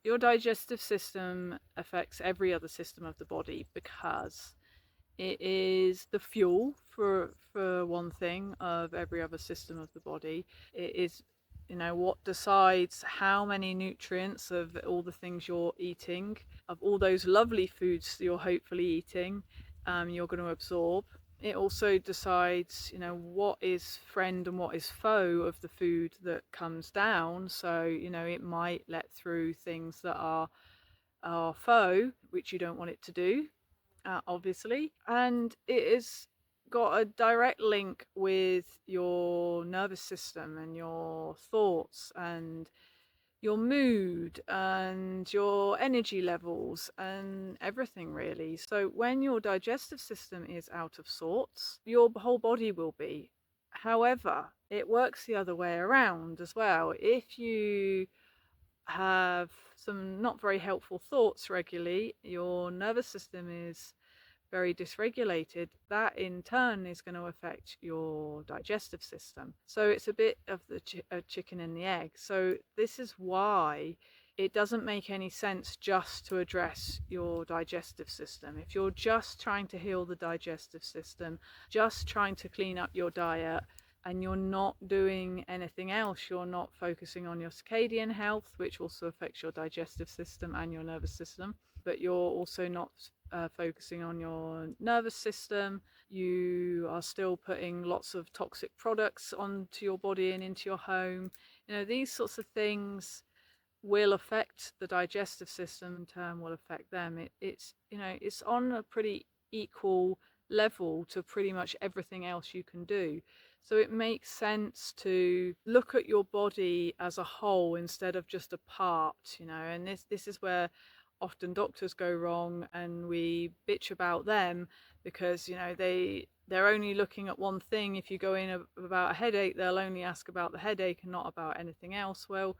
your digestive system affects every other system of the body because it is the fuel for one thing of every other system of the body. It is, what decides how many nutrients of all the things you're eating, of all those lovely foods you're hopefully eating, you're going to absorb. It also decides, what is friend and what is foe of the food that comes down. So, it might let through things that are foe, which you don't want it to do, obviously. And it has got a direct link with your nervous system and your thoughts and your mood and your energy levels and everything, really. So when your digestive system is out of sorts, your whole body will be. However, it works the other way around as well. If you have some not very helpful thoughts regularly, your nervous system is very dysregulated, that in turn is going to affect your digestive system. So it's a bit of the chicken and the egg. So this is why it doesn't make any sense just to address your digestive system. If you're just trying to heal the digestive system, just trying to clean up your diet, and you're not doing anything else, you're not focusing on your circadian health, which also affects your digestive system and your nervous system, but you're also not focusing on your nervous system, you are still putting lots of toxic products onto your body and into your home. These sorts of things will affect the digestive system, in turn will affect them. It's on a pretty equal level to pretty much everything else you can do. So it makes sense to look at your body as a whole instead of just a part, and this is where often doctors go wrong, and we bitch about them because they're only looking at one thing. If you go in about a headache, they'll only ask about the headache and not about anything else. Well,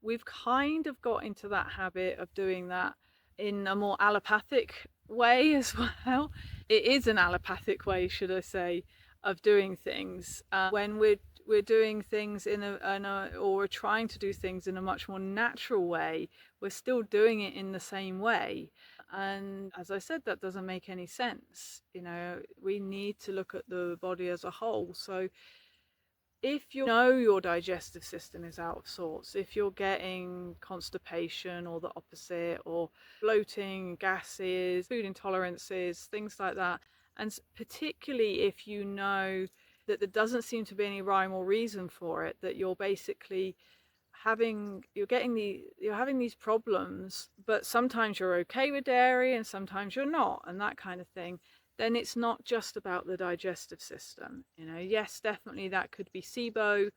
we've kind of got into that habit of doing that in a more allopathic way as well. It is an allopathic way, should I say, of doing things. When we're doing things or we're trying to do things in a much more natural way, we're still doing it in the same way. And as I said, that doesn't make any sense. We need to look at the body as a whole. So if you know your digestive system is out of sorts, if you're getting constipation or the opposite, or bloating, gases, food intolerances, things like that, and particularly if you know that there doesn't seem to be any rhyme or reason for it, that you're basically you're having these problems, but sometimes you're okay with dairy and sometimes you're not, and that kind of thing, then it's not just about the digestive system. Yes, definitely that could be SIBO,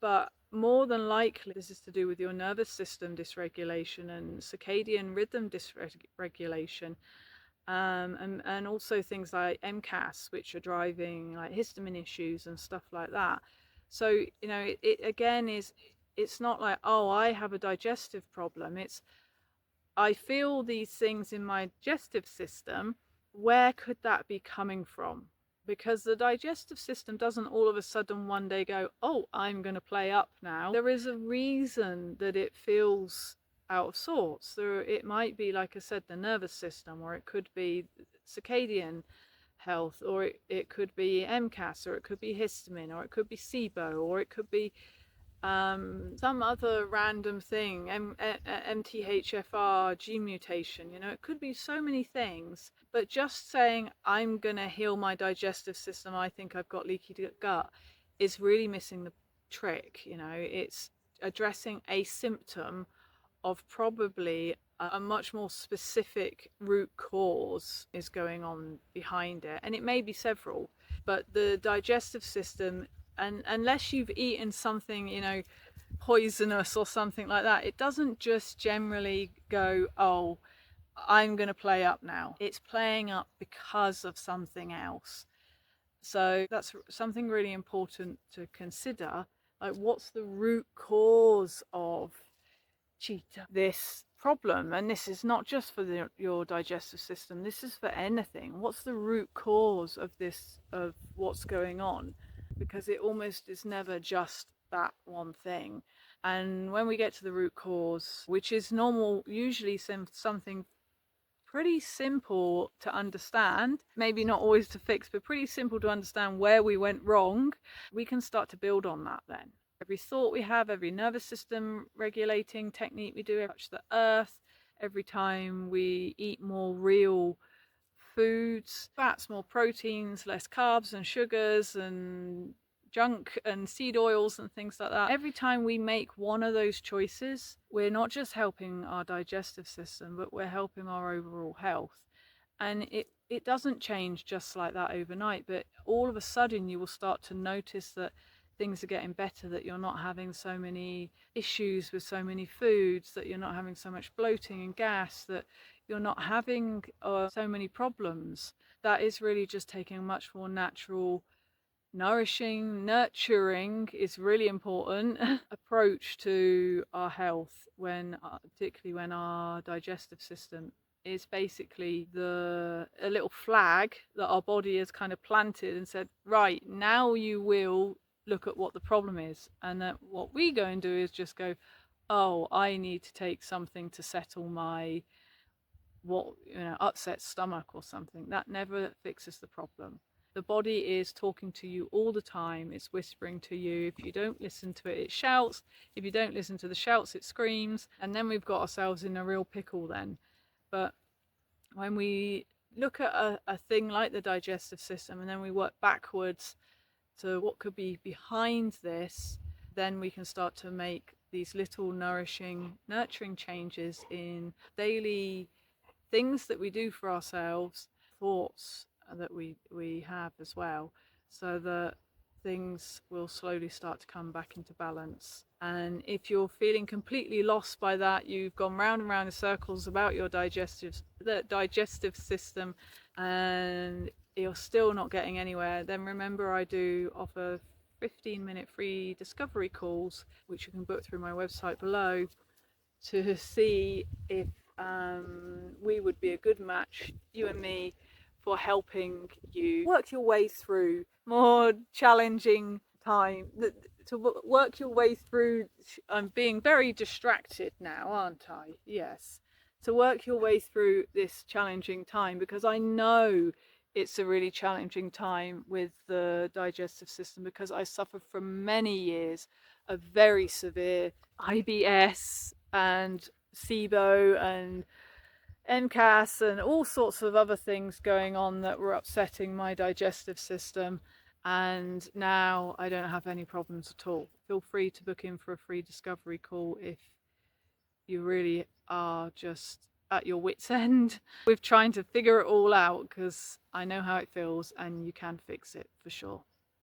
but more than likely this is to do with your nervous system dysregulation and circadian rhythm dysregulation, and also things like MCAS, which are driving like histamine issues and stuff like that. So it again it's not like, oh, I have a digestive problem. It's, I feel these things in my digestive system. Where could that be coming from? Because the digestive system doesn't all of a sudden one day go, oh, I'm going to play up now. There is a reason that it feels out of sorts. It might be, like I said, the nervous system, or it could be circadian health, or it could be MCAS, or it could be histamine, or it could be SIBO, or it could be some other random thing, MTHFR gene mutation. It could be so many things, but just saying I'm gonna heal my digestive system, I think I've got leaky gut, is really missing the trick. It's addressing a symptom of probably a much more specific root cause is going on behind it, and it may be several, but the digestive system, and unless you've eaten something poisonous or something like that, it doesn't just generally go, oh, I'm going to play up now. It's playing up because of something else. So that's something really important to consider. Like, what's the root cause of this problem? And this is not just for your digestive system, this is for anything. What's the root cause of what's going on? Because it almost is never just that one thing. And when we get to the root cause, which is normal, usually something pretty simple to understand, maybe not always to fix, but pretty simple to understand where we went wrong, we can start to build on that then. Every thought we have, every nervous system regulating technique we do, touch the earth, every time we eat more real foods, fats, more proteins, less carbs and sugars and junk and seed oils and things like that. Every time we make one of those choices, we're not just helping our digestive system, but we're helping our overall health. And it doesn't change just like that overnight, but all of a sudden you will start to notice that things are getting better, that you're not having so many issues with so many foods, that you're not having so much bloating and gas, that you're not having so many problems. That is really just taking a much more natural, nourishing, nurturing is really important approach to our health, when particularly when our digestive system is basically a little flag that our body has kind of planted and said, right, now you will look at what the problem is. And that what we go and do is just go, oh, I need to take something to settle my upset stomach or something. That never fixes the problem. The body is talking to you all the time. It's whispering to you. If you don't listen to it, it shouts. If you don't listen to the shouts, it screams. And then we've got ourselves in a real pickle then. But when we look at a thing like the digestive system, and then we work backwards to what could be behind this, then we can start to make these little nourishing, nurturing changes in daily things that we do for ourselves, thoughts that we have as well, so that things will slowly start to come back into balance. And if you're feeling completely lost by that, you've gone round and round in circles about your digestive system, and you're still not getting anywhere, then remember, I do offer 15-minute free discovery calls, which you can book through my website below, to see if we would be a good match, you and me, for helping you work your way through more challenging time, to work your way through. I'm being very distracted now, aren't I? Yes. To work your way through this challenging time, because I know it's a really challenging time with the digestive system, because I suffered from many years of very severe IBS and SIBO and NCAS and all sorts of other things going on that were upsetting my digestive system. And now I don't have any problems at all. Feel free to book in for a free discovery call if you really are just at your wit's end with trying to figure it all out, because I know how it feels and you can fix it for sure.